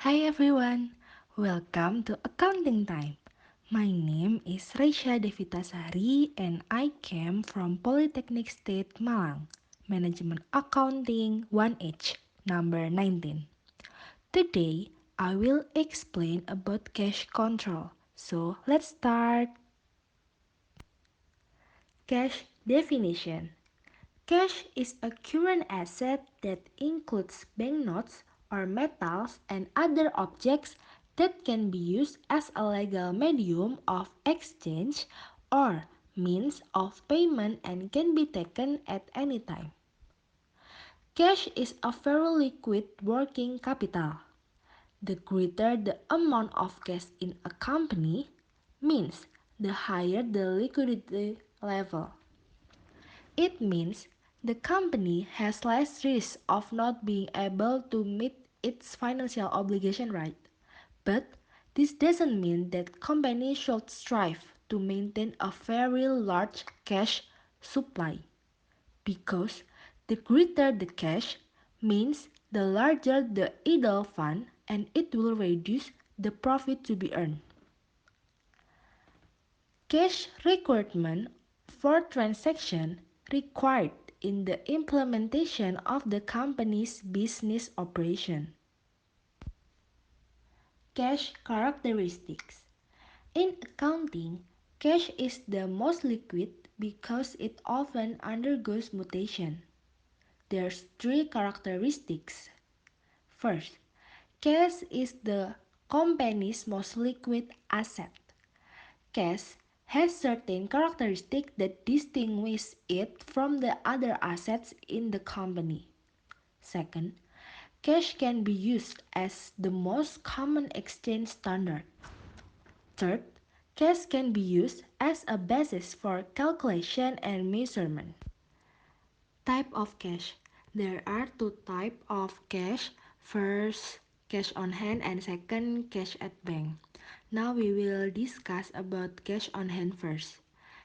Hi everyone, welcome to Accounting Time. My name is Raysha Devi and I came from Polytechnic State Malang, Management Accounting 1H, number 19. Today, I will explain about cash control. So, let's start. Cash definition. Cash is a current asset that includes banknotes or metals and other objects that can be used as a legal medium of exchange or means of payment and can be taken at any time. Cash is a very liquid working capital. The greater the amount of cash in a company means the higher the liquidity level. It means the company has less risk of not being able to meet its financial obligation, right? But this doesn't mean that companies should strive to maintain a very large cash supply because the greater the cash means the larger the idle fund and it will reduce the profit to be earned. Cash requirement for transaction required in the implementation of the company's business operation. Cash characteristics. In accounting, cash is the most liquid because it often undergoes mutation. There's three characteristics. First, cash is the company's most liquid asset. Cash has certain characteristics that distinguish it from the other assets in the company. Second, cash can be used as the most common exchange standard. Third, cash can be used as a basis for calculation and measurement. Type of cash. There are two types of cash. First, cash on hand and second, cash at bank. Now we will discuss about cash on hand first.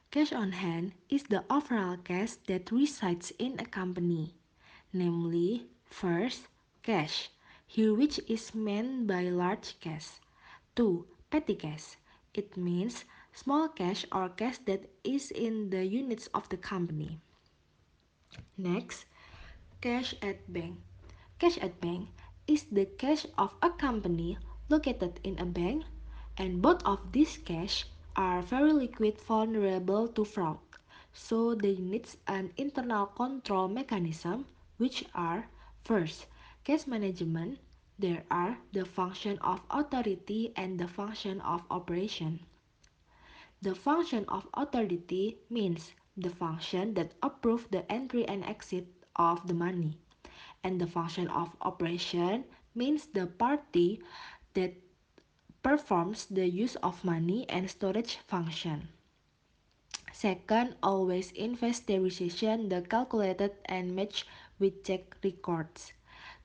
Cash on hand is the overall cash that resides in a company. Namely, first, cash, here which is meant by large cash. 2. Petty cash. It means small cash or cash that is in the units of the company. Next, cash at bank. Cash at bank is the cash of a company located in a bank, and both of these cash are very liquid, vulnerable to fraud. So they need an internal control mechanism, which are first, cash management. There are the function of authority and the function of operation. The function of authority means the function that approves the entry and exit of the money. And the function of operation means the party that performs the use of money and storage function. Second, always investerization the calculated and matched with check records.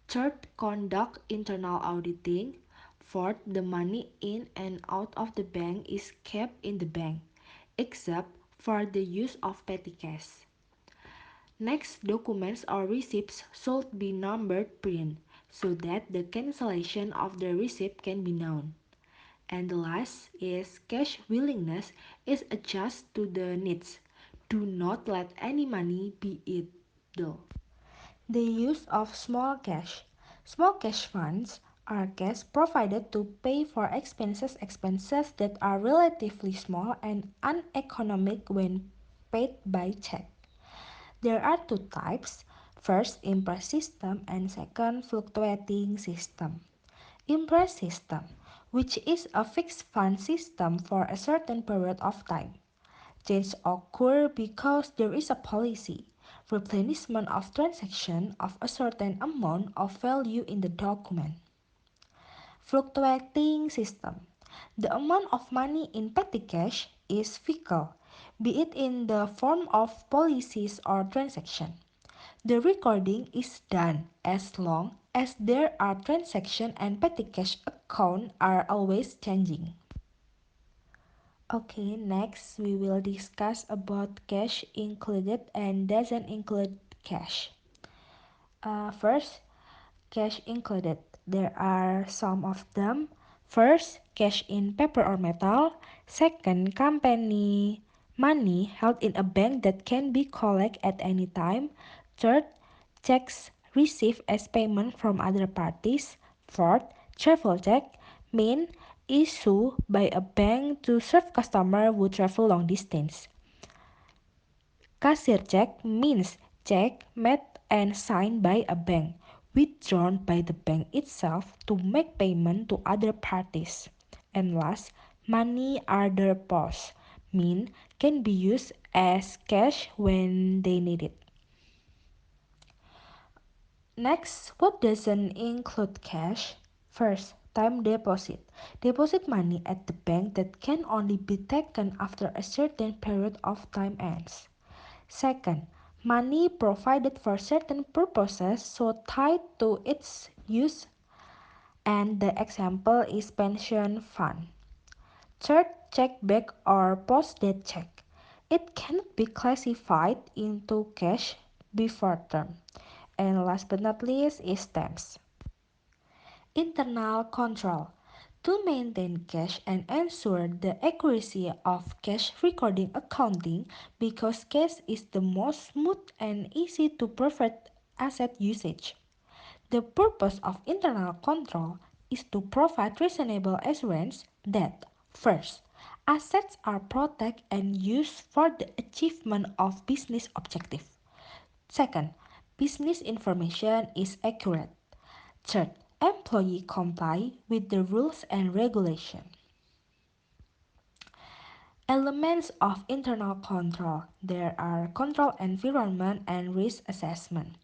Third, conduct internal auditing. Fourth, the money in and out of the bank is kept in the bank, except for the use of petty cash. Next, documents or receipts should be numbered print so that the cancellation of the receipt can be known. And the last is cash willingness is adjust to the needs. Do not let any money be idle. The use of small cash. Small cash funds are cash provided to pay for expenses that are relatively small and uneconomic when paid by check. There are two types. First, impress system and second, fluctuating system. Impress system, which is a fixed fund system for a certain period of time. Change occur because there is a policy, replenishment of transaction of a certain amount of value in the document. Fluctuating system. The amount of money in petty cash is fickle, be it in the form of policies or transaction. The recording is done as long as there are transactions and petty cash account are always changing. Okay, next we will discuss about cash included and doesn't include cash. First, cash included. There are some of them. First, cash in paper or metal. Second, company money held in a bank that can be collected at any time. Third, checks received as payment from other parties. Fourth, travel check mean issue by a bank to serve customer who travel long distance. Cashier check means check made and signed by a bank, withdrawn by the bank itself to make payment to other parties. And last, money order POS mean can be used as cash when they need it. Next, what doesn't include cash? First, time deposit. Deposit money at the bank that can only be taken after a certain period of time ends. Second, money provided for certain purposes so tied to its use, and the example is pension fund. Third, check back or post date check. It cannot be classified into cash before term. And last but not least is stamps. Internal control. To maintain cash and ensure the accuracy of cash recording accounting because cash is the most smooth and easy to perfect asset usage. The purpose of internal control is to provide reasonable assurance that first, assets are protected and used for the achievement of business objective. Second, business information is accurate. Third, employee comply with the rules and regulation. Elements of internal control. There are control environment and risk assessment.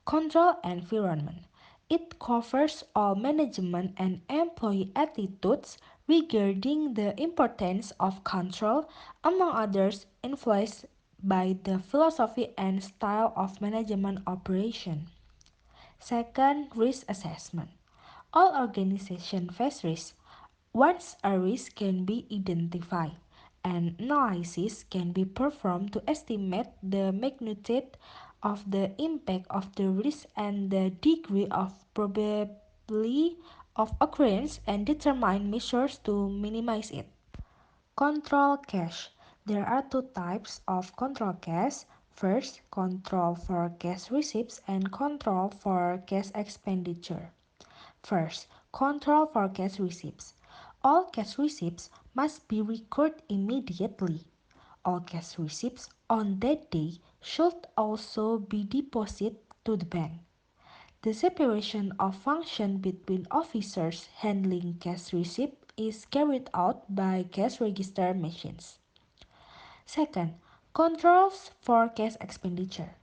Control environment. It covers all management and employee attitudes regarding the importance of control, among others influenced by the philosophy and style of management operation. Second, risk assessment. All organizations face risk. Once a risk can be identified, an analysis can be performed to estimate the magnitude of the impact of the risk and the degree of probability of occurrence and determine measures to minimize it. Control cash. There are two types of control cash. First, control for cash receipts and control for cash expenditure. First, control for cash receipts. All cash receipts must be recorded immediately. All cash receipts on that day should also be deposited to the bank. The separation of function between officers handling cash receipt is carried out by cash register machines. Second, controls for cash expenditure.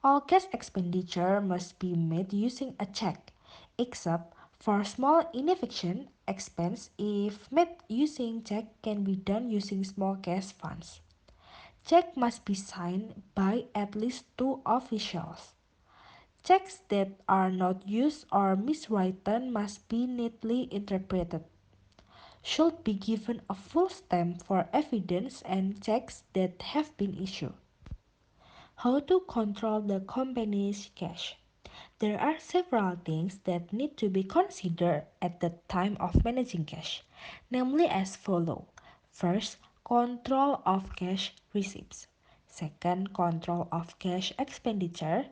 All cash expenditure must be made using a check, except for small inefficient expense if made using check can be done using small cash funds. Check must be signed by at least two officials. Checks that are not used or miswritten must be neatly interpreted. Should be given a full stamp for evidence and checks that have been issued. How to control the company's cash? There are several things that need to be considered at the time of managing cash, namely as follow. First, control of cash receipts. Second, control of cash expenditure.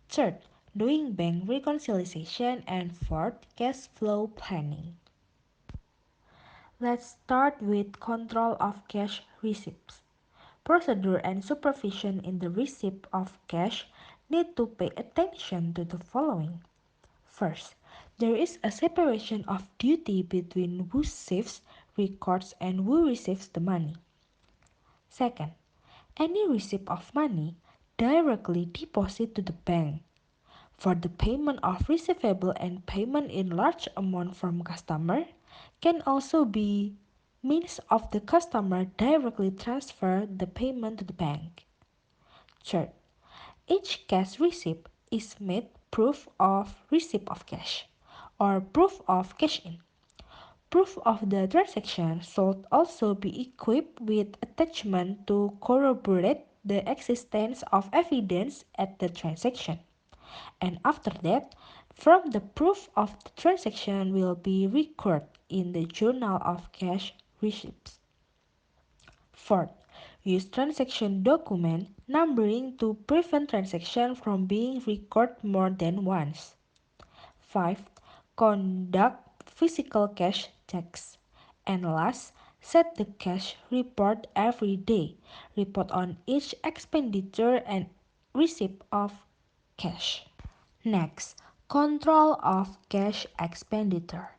Third, doing bank reconciliation, and fourth, cash flow planning. Let's start with control of cash receipts. Procedure and supervision in the receipt of cash need to pay attention to the following. First, there is a separation of duty between who saves, records, and who receives the money. Second, any receipt of money directly deposited to the bank. For the payment of receivable and payment in large amount from customer can also be means of the customer directly transfer the payment to the bank. Third, each cash receipt is made proof of receipt of cash or proof of cash in. Proof of the transaction should also be equipped with attachment to corroborate the existence of evidence at the transaction. And after that, From the proof of the transaction will be recorded in the journal of cash receipts. Fourth, use transaction document numbering to prevent transaction from being recorded more than once. 5. Conduct physical cash checks. And last, set the cash report every day. Report on each expenditure and receipt of cash. Next, control of cash expenditure.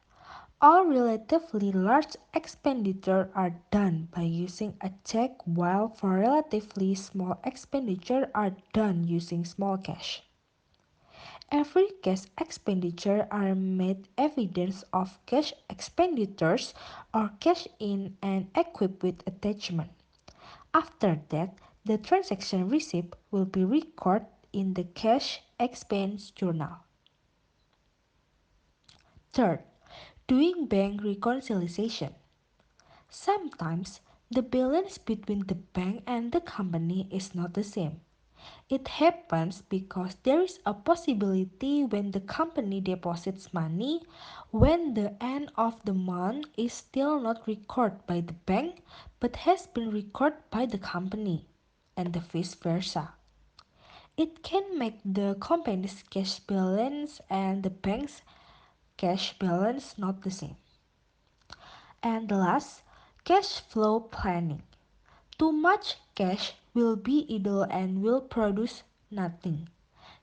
All relatively large expenditures are done by using a check while for relatively small expenditures are done using small cash. Every cash expenditure are made evidence of cash expenditures or cash in and equipped with attachment. After that, the transaction receipt will be recorded in the cash expense journal. Third, doing bank reconciliation. Sometimes the balance between the bank and the company is not the same. It happens because there is a possibility when the company deposits money, when the end of the month is still not recorded by the bank but has been recorded by the company, and the vice versa. It can make the company's cash balance and the bank's cash balance not the same. And last, cash flow planning. Too much cash will be idle and will produce nothing.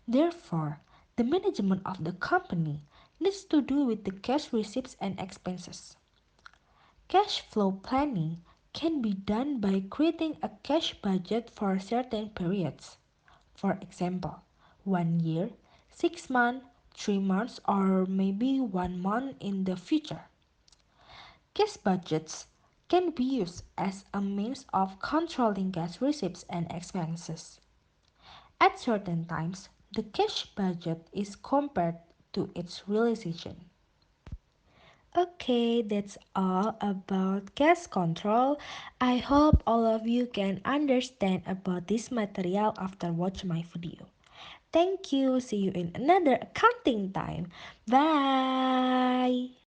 Therefore, the management of the company needs to do with the cash receipts and expenses. Cash flow planning can be done by creating a cash budget for certain periods. For example, 1 year, 6 months, 3 months, or maybe 1 month in the future. Cash budgets can be used as a means of controlling cash receipts and expenses. At certain times, the cash budget is compared to its realization. Okay, that's all about cash control. I hope all of you can understand about this material after watch my video. Thank you. See you in another accounting time. Bye.